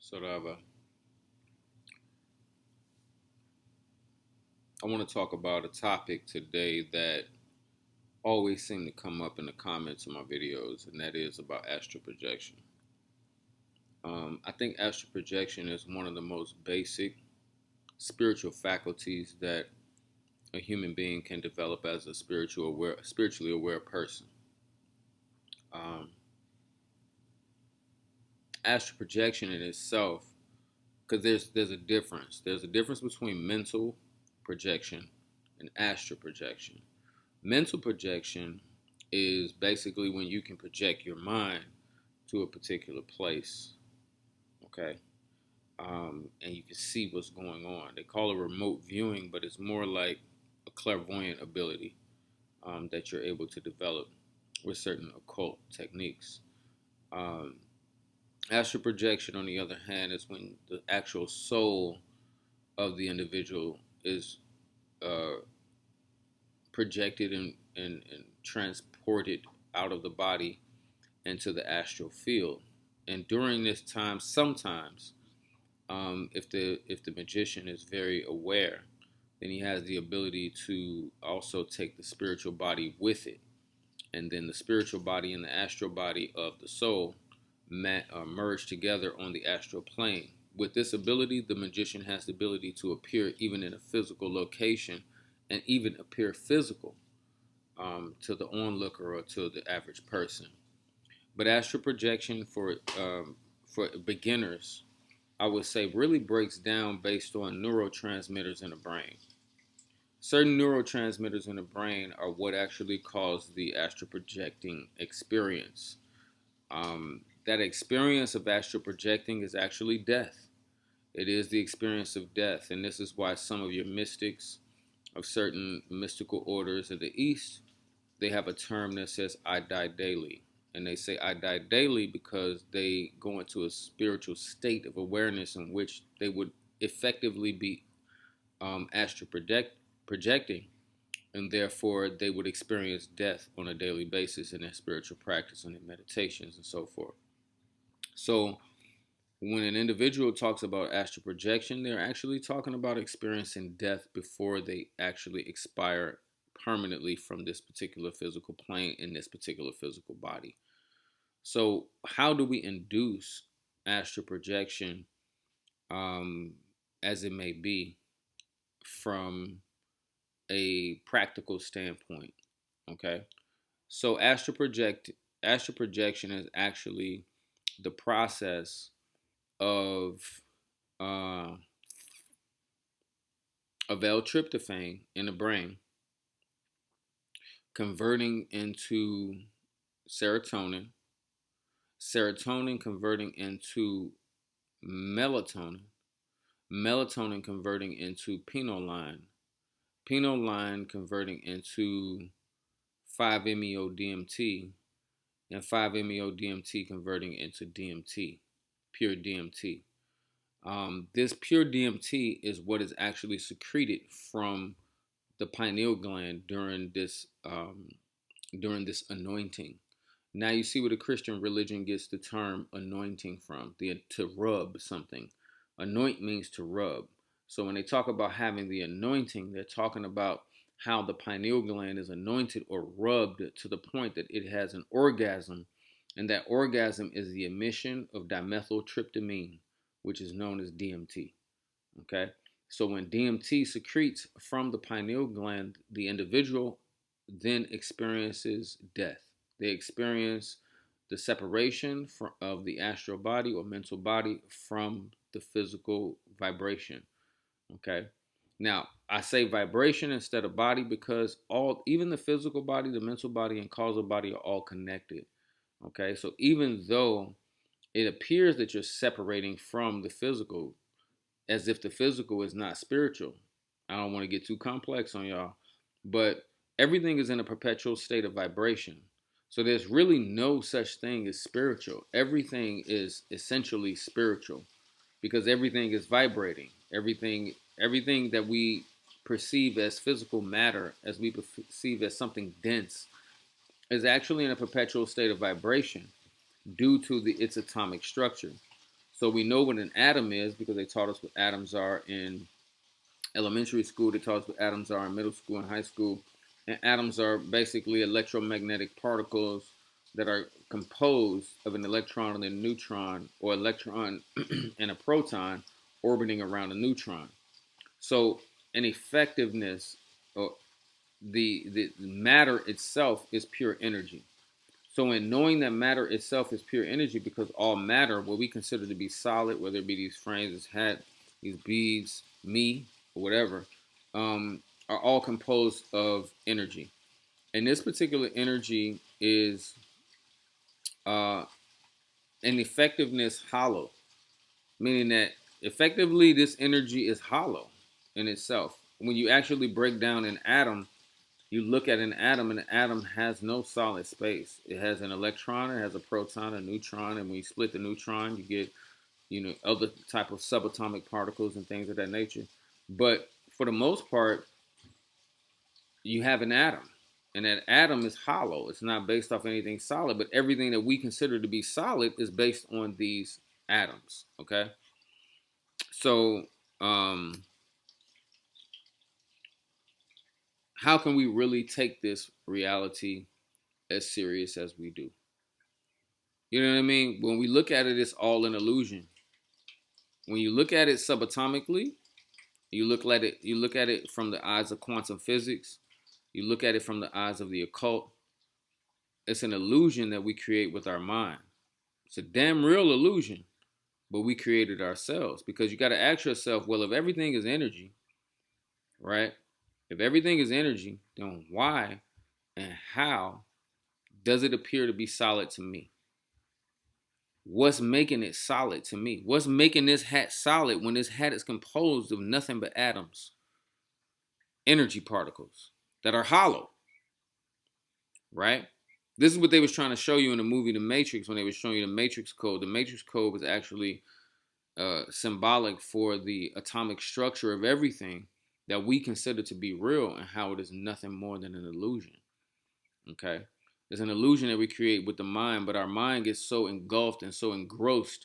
Sarava. I want to talk about a topic today that always seems to come up in the comments of my videos, and that is about astral projection. I think astral projection is one of the most basic spiritual faculties that a human being can develop as a spiritually aware person. Um, Astral projection in itself, because there's a difference. There's a difference between mental projection and astral projection. Mental projection is basically when you can project your mind to a particular place, okay? And you can see what's going on. They call it remote viewing, but it's more like a clairvoyant ability that you're able to develop with certain occult techniques. Um, Astral projection, on the other hand, is when the actual soul of the individual is uh, projected and transported out of the body into the astral field. And during this time, sometimes, if the magician is very aware, then he has the ability to also take the spiritual body with it, and then the spiritual body and the astral body of the soul merge together on the astral plane. With this ability, the magician has the ability to appear even in a physical location, and even appear physical to the onlooker or to the average person. But astral projection for beginners, I would say, really breaks down based on neurotransmitters in the brain. Certain neurotransmitters in the brain are what actually cause the astral projecting experience. That experience of astral projecting is actually death. It is the experience of death, and this is why some of your mystics of certain mystical orders of the East, they have a term that says "I die daily." And they say "I die daily" because they go into a spiritual state of awareness in which they would effectively be astral projecting, and therefore they would experience death on a daily basis in their spiritual practice and their meditations and so forth. So when an individual talks about astral projection, they're actually talking about experiencing death before they actually expire permanently from this particular physical plane in this particular physical body. So, how do we induce astral projection, um, as it may be, from a practical standpoint? Okay, so astral projection is actually the process of uh, of L-tryptophan in the brain converting into serotonin, serotonin converting into melatonin, melatonin converting into pinoline, pinoline converting into 5-MeO-DMT, and 5-MeO-DMT converting into DMT, pure DMT. This pure DMT is what is actually secreted from the pineal gland during this anointing. Now you see where the Christian religion gets the term anointing from, to rub something. Anoint means to rub. So when they talk about having the anointing, they're talking about how the pineal gland is anointed or rubbed to the point that it has an orgasm, and that orgasm is the emission of dimethyltryptamine, which is known as DMT. Okay? So when DMT secretes from the pineal gland, the individual then experiences death. They experience the separation of the astral body or mental body from the physical vibration. Okay. Now, I say vibration instead of body because even the physical body, the mental body, and causal body are all connected. Okay. So even though it appears that you're separating from the physical, as if the physical is not spiritual. I don't want to get too complex on y'all, but everything is in a perpetual state of vibration. So there's really no such thing as spiritual. Everything is essentially spiritual because everything is vibrating. Everything that we perceive as physical matter, as we perceive as something dense, is actually in a perpetual state of vibration due to its atomic structure. So we know what an atom is because they taught us what atoms are in elementary school. They taught us what atoms are in middle school and high school. And atoms are basically electromagnetic particles that are composed of an electron and a neutron, or electron and a proton orbiting around a neutron. So an effectiveness, or the matter itself is pure energy. So in knowing that matter itself is pure energy, because all matter, what we consider to be solid, whether it be these frames, this hat, these beads, me, or whatever, are all composed of energy. And this particular energy is uh, an effectiveness hollow, meaning that effectively this energy is hollow in itself. When you actually break down an atom, you look at an atom, and an atom has no solid space. It has an electron, it has a proton, a neutron, and when you split the neutron, you get, other type of subatomic particles and things of that nature. But for the most part, you have an atom, and that atom is hollow. It's not based off anything solid, but everything that we consider to be solid is based on these atoms. Okay, so how can we really take this reality as serious as we do? You know what I mean? When we look at it, it's all an illusion. When you look at it subatomically, you look at it from the eyes of quantum physics, you look at it from the eyes of the occult, it's an illusion that we create with our mind. It's a damn real illusion, but we created ourselves, because you got to ask yourself, well, if everything is energy, right? If everything is energy, then why and how does it appear to be solid to me? What's making it solid to me? What's making this hat solid when this hat is composed of nothing but atoms, energy particles that are hollow, right? This is what they was trying to show you in the movie The Matrix, when they was showing you the Matrix code. The Matrix code was actually symbolic for the atomic structure of everything that we consider to be real, and how it is nothing more than an illusion. Okay, it's an illusion that we create with the mind, but our mind gets so engulfed and so engrossed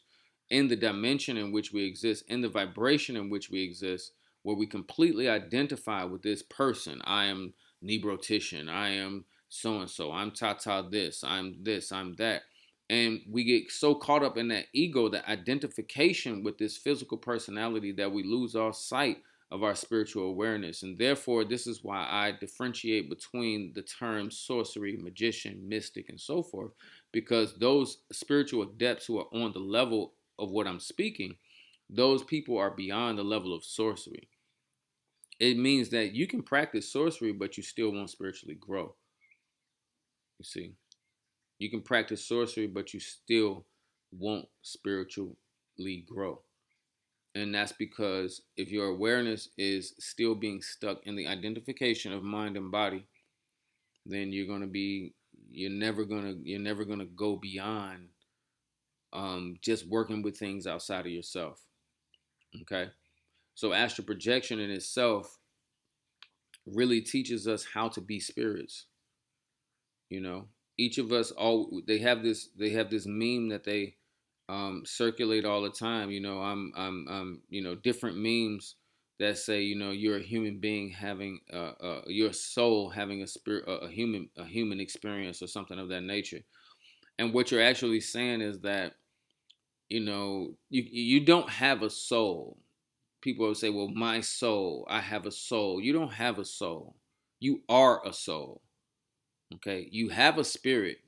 in the dimension in which we exist, in the vibration in which we exist, where we completely identify with this person. I am Nebrotician, I am so and so, I'm Tata this, I'm that. And we get so caught up in that ego, that identification with this physical personality, that we lose our sight of our spiritual awareness. And therefore, this is why I differentiate between the terms sorcery, magician, mystic, and so forth, because those spiritual adepts who are on the level of what I'm speaking, those people are beyond the level of sorcery. It means that you can practice sorcery, but you still won't spiritually grow. You see, you can practice sorcery, but you still won't spiritually grow. And that's because if your awareness is still being stuck in the identification of mind and body, then you're never gonna go beyond just working with things outside of yourself. Okay, so astral projection in itself really teaches us how to be spirits. You know, each of us, all they have this meme that they circulate all the time. Different memes that say, you're a human being having your soul having a spirit, a human experience, or something of that nature. And what you're actually saying is that, you don't have a soul. People will say, well, my soul, I have a soul. You don't have a soul. You are a soul. Okay, you have a spirit,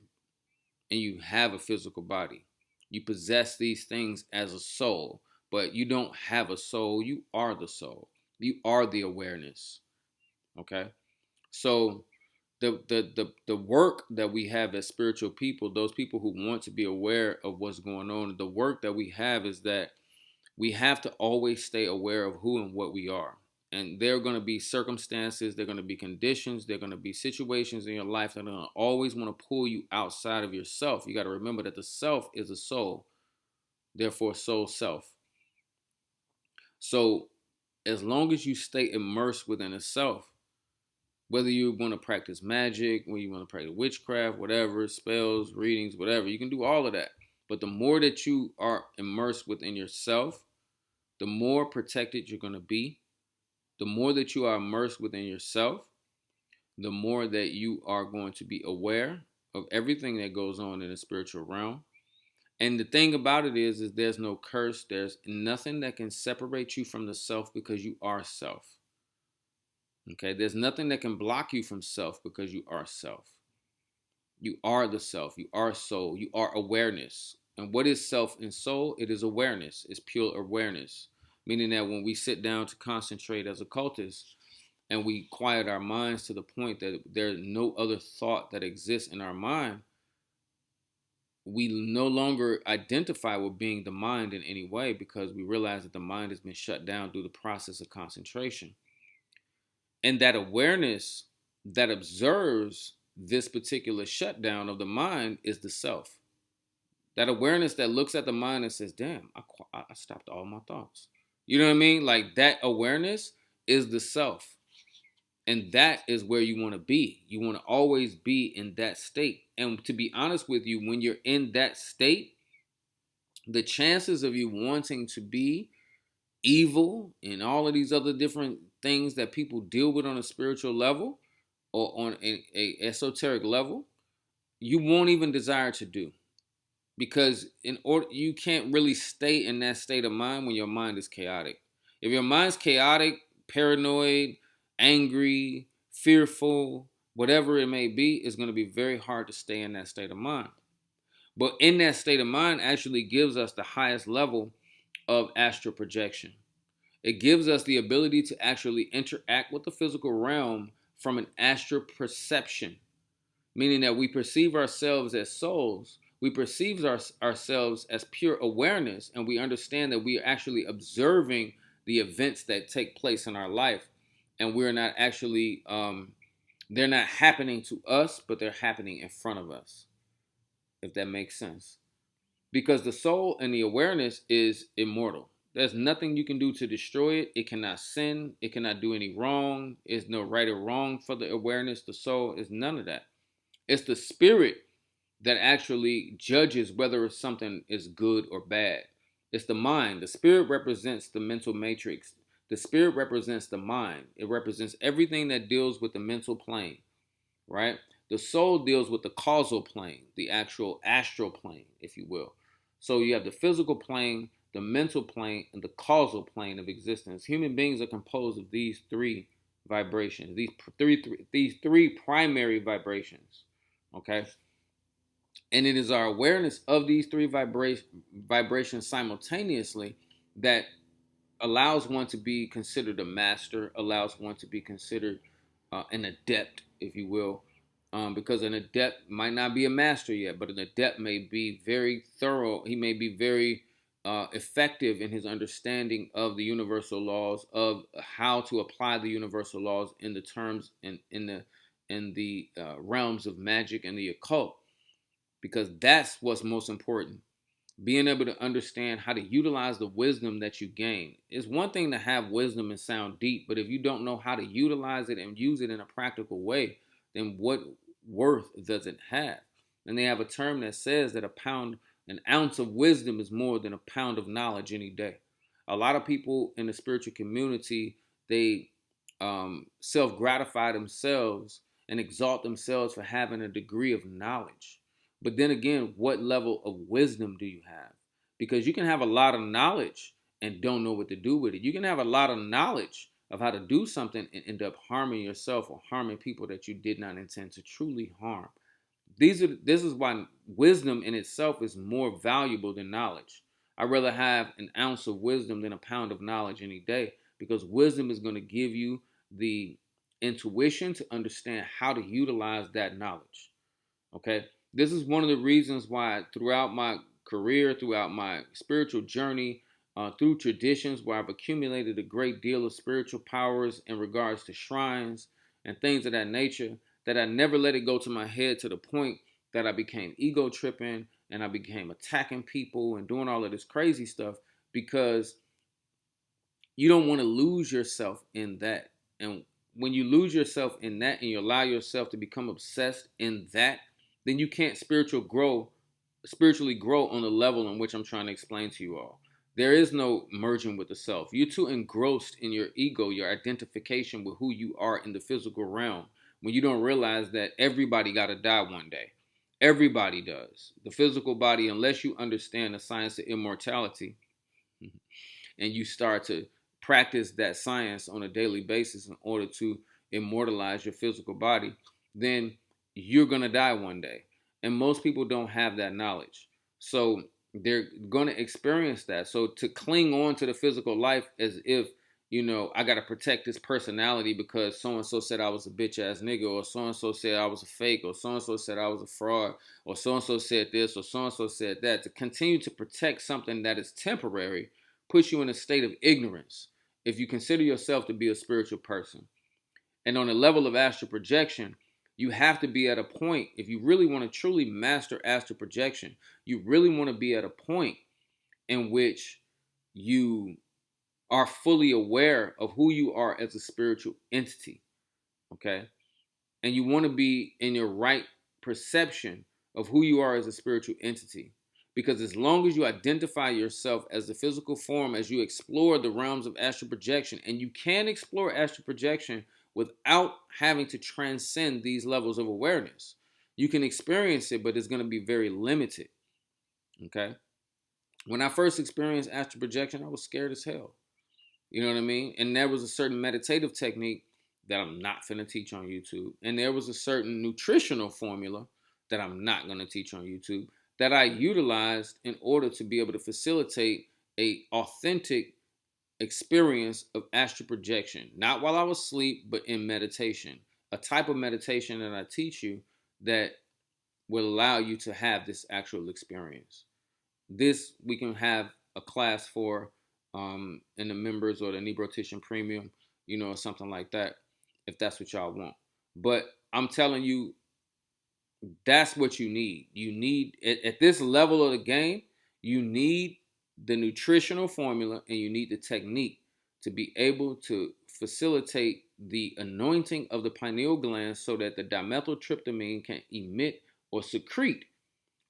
and you have a physical body. You possess these things as a soul, but you don't have a soul. You are the soul. You are the awareness. Okay? So the work that we have as spiritual people, those people who want to be aware of what's going on, the work that we have is that we have to always stay aware of who and what we are. And there are going to be circumstances, there are going to be conditions, there are going to be situations in your life that are going to always want to pull you outside of yourself. You got to remember that the self is a soul, therefore, soul self. So, as long as you stay immersed within a self, whether you want to practice magic, whether you want to practice witchcraft, whatever, spells, readings, whatever, you can do all of that. But the more that you are immersed within yourself, the more protected you're going to be. The more that you are immersed within yourself, the more that you are going to be aware of everything that goes on in the spiritual realm. And the thing about it is there's no curse. There's nothing that can separate you from the self because you are self. Okay, there's nothing that can block you from self because you are self. You are the self. You are soul. You are awareness. And what is self and soul? It is awareness. It's pure awareness. Meaning that when we sit down to concentrate as occultists and we quiet our minds to the point that there's no other thought that exists in our mind, we no longer identify with being the mind in any way because we realize that the mind has been shut down through the process of concentration. And that awareness that observes this particular shutdown of the mind is the self. That awareness that looks at the mind and says, damn, I stopped all my thoughts. You know what I mean? Like that awareness is the self. And that is where you want to be. You want to always be in that state. And to be honest with you, when you're in that state, the chances of you wanting to be evil and all of these other different things that people deal with on a spiritual level or on a esoteric level, you won't even desire to do. Because in order you can't really stay in that state of mind when your mind is chaotic. If your mind's chaotic, paranoid, angry, fearful, whatever it may be, it's going to be very hard to stay in that state of mind. But in that state of mind actually gives us the highest level of astral projection. It gives us the ability to actually interact with the physical realm from an astral perception, meaning that we perceive ourselves as souls. We perceive ourselves as pure awareness, and we understand that we are actually observing the events that take place in our life, and we're not actually, they're not happening to us, but they're happening in front of us, if that makes sense. Because the soul and the awareness is immortal. There's nothing you can do to destroy it. It cannot sin. It cannot do any wrong. There's no right or wrong for the awareness. The soul is none of that. It's the spirit that actually judges whether something is good or bad. It's the mind. The spirit represents the mental matrix. The spirit represents the mind. It represents everything that deals with the mental plane, right? The soul deals with the causal plane, the actual astral plane, if you will. So you have the physical plane, the mental plane, and the causal plane of existence. Human beings are composed of these three vibrations, these three primary vibrations. Okay? And it is our awareness of these three vibrations simultaneously that allows one to be considered a master, allows one to be considered an adept, if you will, because an adept might not be a master yet, but an adept may be very thorough. He may be very effective in his understanding of the universal laws, of how to apply the universal laws in the terms and in the realms of magic and the occult, because that's what's most important. Being able to understand how to utilize the wisdom that you gain. It's one thing to have wisdom and sound deep, but if you don't know how to utilize it and use it in a practical way, then what worth does it have? And they have a term that says that an ounce of wisdom is more than a pound of knowledge any day. A lot of people in the spiritual community, they self-gratify themselves and exalt themselves for having a degree of knowledge. But then again, what level of wisdom do you have? Because you can have a lot of knowledge and don't know what to do with it. You can have a lot of knowledge of how to do something and end up harming yourself or harming people that you did not intend to truly harm. This is why wisdom in itself is more valuable than knowledge. I'd rather have an ounce of wisdom than a pound of knowledge any day, because wisdom is going to give you the intuition to understand how to utilize that knowledge. Okay. This is one of the reasons why throughout my career, throughout my spiritual journey, through traditions where I've accumulated a great deal of spiritual powers in regards to shrines and things of that nature, that I never let it go to my head to the point that I became ego tripping and I became attacking people and doing all of this crazy stuff, because you don't want to lose yourself in that. And when you lose yourself in that and you allow yourself to become obsessed in that, then you can't spiritual grow spiritually grow on the level in which I'm trying to explain to you all. There is no merging with the self. You're too engrossed in your ego, your identification with who you are in the physical realm, when you don't realize that everybody got to die one day. Everybody does. The physical body, unless you understand the science of immortality, and you start to practice that science on a daily basis in order to immortalize your physical body, then you're going to die one day. And most people don't have that knowledge. So they're going to experience that. So to cling on to the physical life as if, I got to protect this personality because so and so said I was a bitch ass nigga, or so and so said I was a fake, or so and so said I was a fraud, or so and so said this, or so and so said that, to continue to protect something that is temporary puts you in a state of ignorance if you consider yourself to be a spiritual person. And on a level of astral projection, you have to be at a point, if you really want to truly master astral projection, you really want to be at a point in which you are fully aware of who you are as a spiritual entity. Okay? And you want to be in your right perception of who you are as a spiritual entity. Because as long as you identify yourself as the physical form, as you explore the realms of astral projection, and you can explore astral projection without having to transcend these levels of awareness. You can experience it, but it's going to be very limited. Okay? When I first experienced astral projection, I was scared as hell. You know what I mean? And there was a certain meditative technique that I'm not going to teach on YouTube. And there was a certain nutritional formula that I'm not going to teach on YouTube that I utilized in order to be able to facilitate a authentic experience of astral projection. Not while I was asleep, but in meditation. A type of meditation that I teach you that will allow you to have this actual experience. This we can have a class for in the members or the Nebrotician Premium, or something like that, if that's what y'all want. But I'm telling you, that's what you need. You need at this level of the game, you need the nutritional formula and you need the technique to be able to facilitate the anointing of the pineal gland so that the dimethyltryptamine can emit or secrete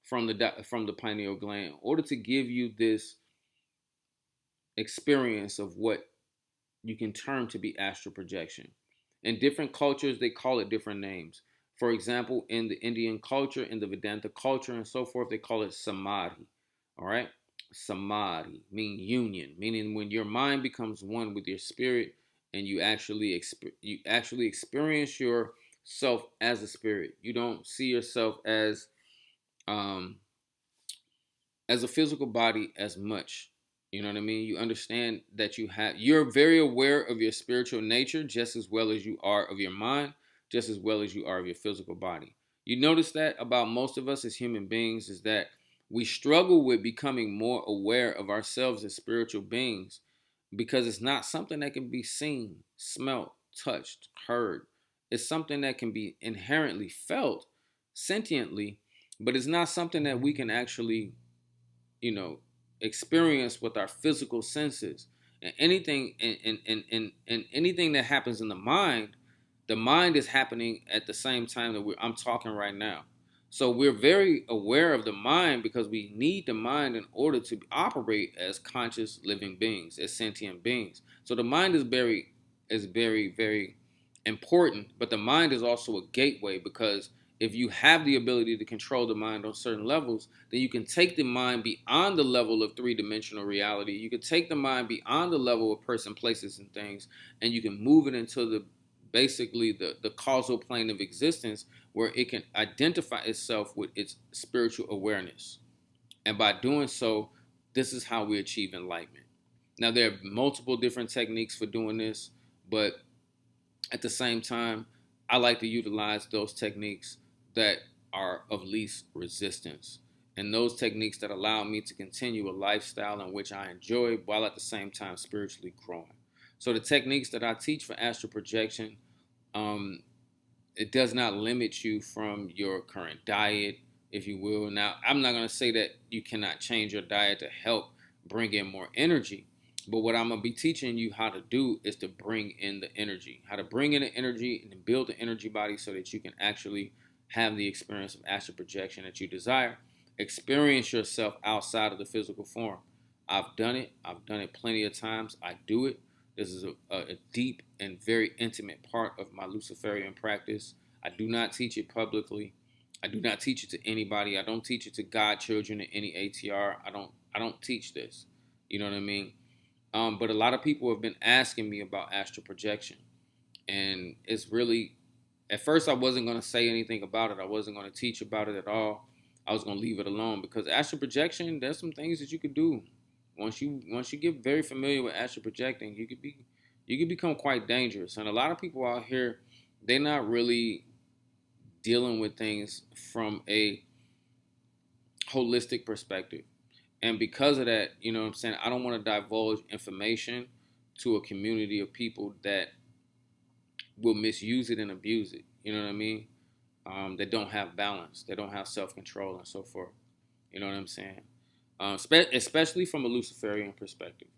from the pineal gland in order to give you this experience of what you can term to be astral projection. In different cultures, they call it different names. For example, in the Indian culture, in the Vedanta culture, and so forth, they call it samadhi. All right, samadhi means union, meaning when your mind becomes one with your spirit, and you actually experience yourself as a spirit. You don't see yourself um, as a physical body as much. You know what I mean? You understand that you're very aware of your spiritual nature just as well as you are of your mind, just as well as you are of your physical body. You notice that about most of us as human beings is that we struggle with becoming more aware of ourselves as spiritual beings because it's not something that can be seen, smelt, touched, heard. It's something that can be inherently felt sentiently, but it's not something that we can actually you know, experience with our physical senses. And and anything that happens in the mind is happening at the same time that I'm talking right now. So we're very aware of the mind because we need the mind in order to operate as conscious living beings, as sentient beings. So the mind is very important, but the mind is also a gateway because if you have the ability to control the mind on certain levels, then you can take the mind beyond the level of three-dimensional reality. You can take the mind beyond the level of person, places, and things, and you can move it into the causal plane of existence where it can identify itself with its spiritual awareness. And by doing so, this is how we achieve enlightenment. Now, there are multiple different techniques for doing this, but at the same time, I like to utilize those techniques that are of least resistance and those techniques that allow me to continue a lifestyle in which I enjoy while at the same time spiritually growing. So the techniques that I teach for astral projection, um, it does not limit you from your current diet, if you will. Now, I'm not going to say that you cannot change your diet to help bring in more energy. But what I'm going to be teaching you how to do is to bring in the energy, how to bring in the energy and build the energy body so that you can actually have the experience of astral projection that you desire. experience yourself outside of the physical form. I've done it. I've done it plenty of times. I do it. This is a deep and very intimate part of my Luciferian practice. I do not teach it publicly. I do not teach it to anybody. I don't teach it to God children in any ATR. I don't teach this. You know what I mean? But a lot of people have been asking me about astral projection, and it's really, at first I wasn't going to say anything about it. I wasn't going to teach about it at all. I was going to leave it alone because astral projection, there's some things that you could do. Once you get very familiar with astral projecting, you could become quite dangerous. And a lot of people out here, they're not really dealing with things from a holistic perspective. And because of that, you know what I'm saying, I don't want to divulge information to a community of people that will misuse it and abuse it. You know what I mean? That don't have balance, they don't have self control, and so forth. You know what I'm saying? Especially from a Luciferian perspective.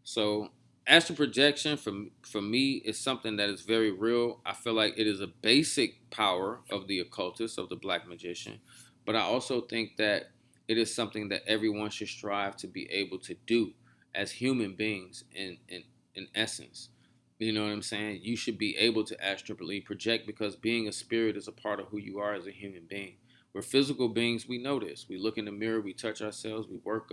So, astral projection for me is something that is very real. I feel like it is a basic power of the occultist, of the black magician, but I also think that it is something that everyone should strive to be able to do as human beings in essence. You know what I'm saying? You should be able to astrally project because being a spirit is a part of who you are as a human being. We're physical beings. We know this. We look in the mirror. We touch ourselves. We work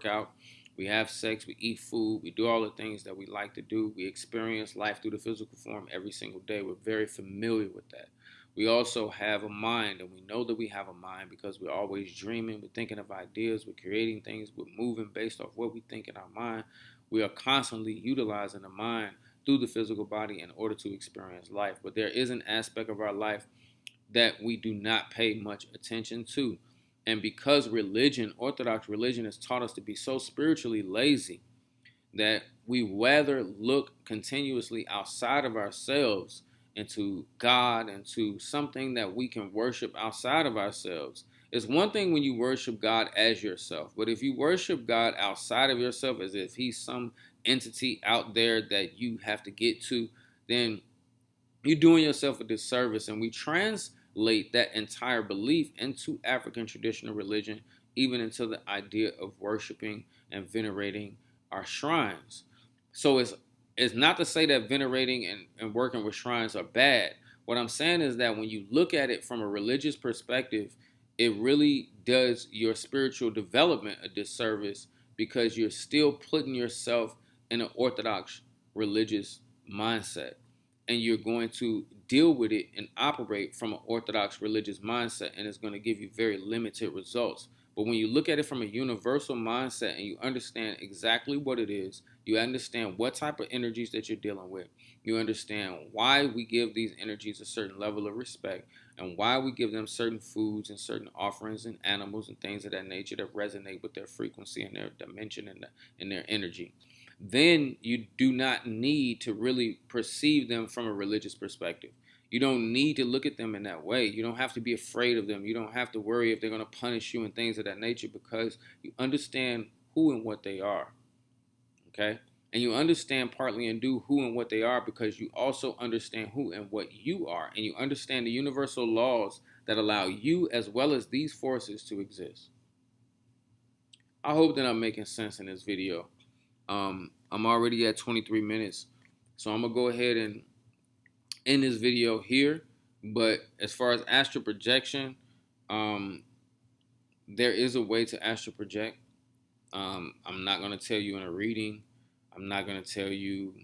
out. We have sex. We eat food. We do all the things that we like to do. We experience life through the physical form every single day. We're very familiar with that. We also have a mind, and we know that we have a mind because we're always dreaming. We're thinking of ideas. We're creating things. We're moving based off what we think in our mind. We are constantly utilizing the mind through the physical body in order to experience life. But there is an aspect of our life that we do not pay much attention to. And because religion, Orthodox religion, has taught us to be so spiritually lazy that we rather look continuously outside of ourselves into God, into something that we can worship outside of ourselves. It's one thing when you worship God as yourself, but if you worship God outside of yourself as if he's some entity out there that you have to get to, then you're doing yourself a disservice. And we translate that entire belief into African traditional religion, even into the idea of worshiping and venerating our shrines. So it's not to say that venerating and working with shrines are bad. What I'm saying is that when you look at it from a religious perspective, it really does your spiritual development a disservice because you're still putting yourself in an orthodox religious mindset, and you're going to deal with it and operate from an orthodox religious mindset, and it's going to give you very limited results. But when you look at it from a universal mindset and you understand exactly what it is, you understand what type of energies that you're dealing with, you understand why we give these energies a certain level of respect, and why we give them certain foods and certain offerings and animals and things of that nature that resonate with their frequency and their dimension and their energy, then you do not need to really perceive them from a religious perspective. You don't need to look at them in that way. You don't have to be afraid of them. You don't have to worry if they're going to punish you and things of that nature because you understand who and what they are. Okay? And you understand partly and do who and what they are because you also understand who and what you are. And you understand the universal laws that allow you as well as these forces to exist. I hope that I'm making sense in this video. I'm already at 23 minutes, so I'm gonna go ahead and end this video here. But as far as astral projection, um, there is a way to astral project. I'm not gonna tell you in a reading. I'm not gonna tell you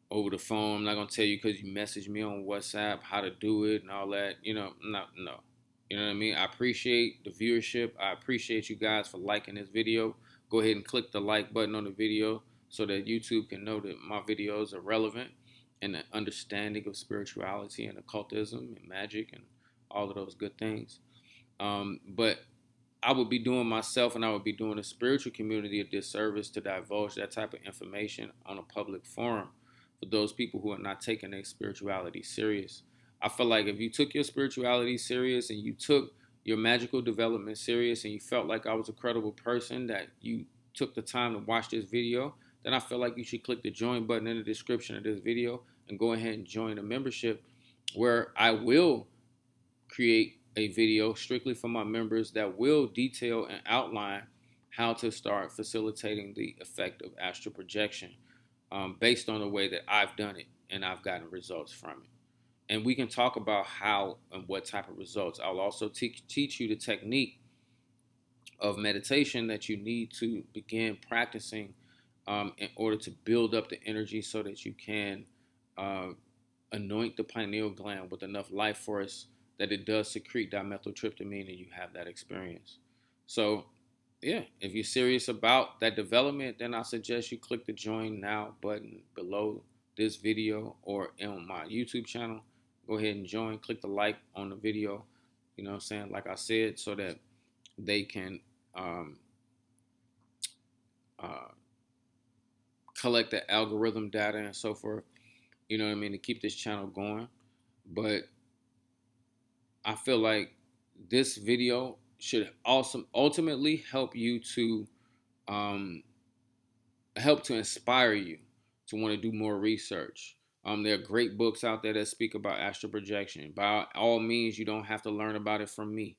over the phone. I'm not gonna tell you because you message me on WhatsApp how to do it and all that. You know, no. You know what I mean? I appreciate the viewership. I appreciate you guys for liking this video. Go ahead and click the like button on the video so that YouTube can know that my videos are relevant and the understanding of spirituality and occultism and magic and all of those good things. But I would be doing myself and I would be doing the spiritual community a disservice to divulge that type of information on a public forum for those people who are not taking their spirituality serious. I feel like if you took your spirituality serious and you took your magical development serious and you felt like I was a credible person, that you took the time to watch this video, then I feel like you should click the join button in the description of this video and go ahead and join a membership where I will create a video strictly for my members that will detail and outline how to start facilitating the effect of astral projection, based on the way that I've done it and I've gotten results from it. And we can talk about how and what type of results. I'll also teach you the technique of meditation that you need to begin practicing, in order to build up the energy so that you can uh, anoint the pineal gland with enough life force that it does secrete dimethyltryptamine and you have that experience. So, yeah, if you're serious about that development, then I suggest you click the join now button below this video or on my YouTube channel. Go ahead and join, click the like on the video, you know what I'm saying, like I said, so that they can um, uh, collect the algorithm data and so forth, you know what I mean, to keep this channel going. But I feel like this video should also ultimately um, help to inspire you to want to do more research. There are great books out there that speak about astral projection. By all means, you don't have to learn about it from me,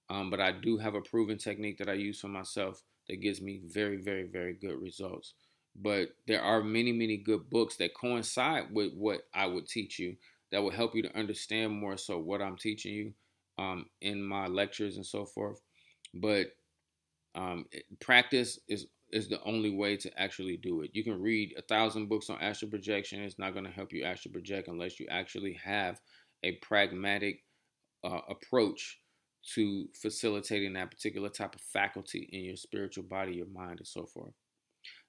but I do have a proven technique that I use for myself that gives me very, very, very good results. But there are many, many good books that coincide with what I would teach you that will help you to understand more so what I'm teaching you, in my lectures and so forth. But practice is the only way to actually do it. You can read 1,000 books on astral projection. It's not going to help you astral project unless you actually have a pragmatic approach to facilitating that particular type of faculty in your spiritual body, your mind, and so forth.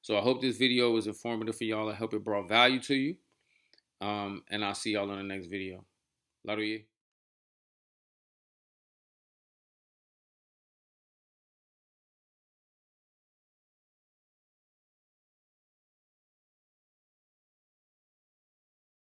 So I hope this video was informative for y'all. I hope it brought value to you. And I'll see y'all in the next video. Love you.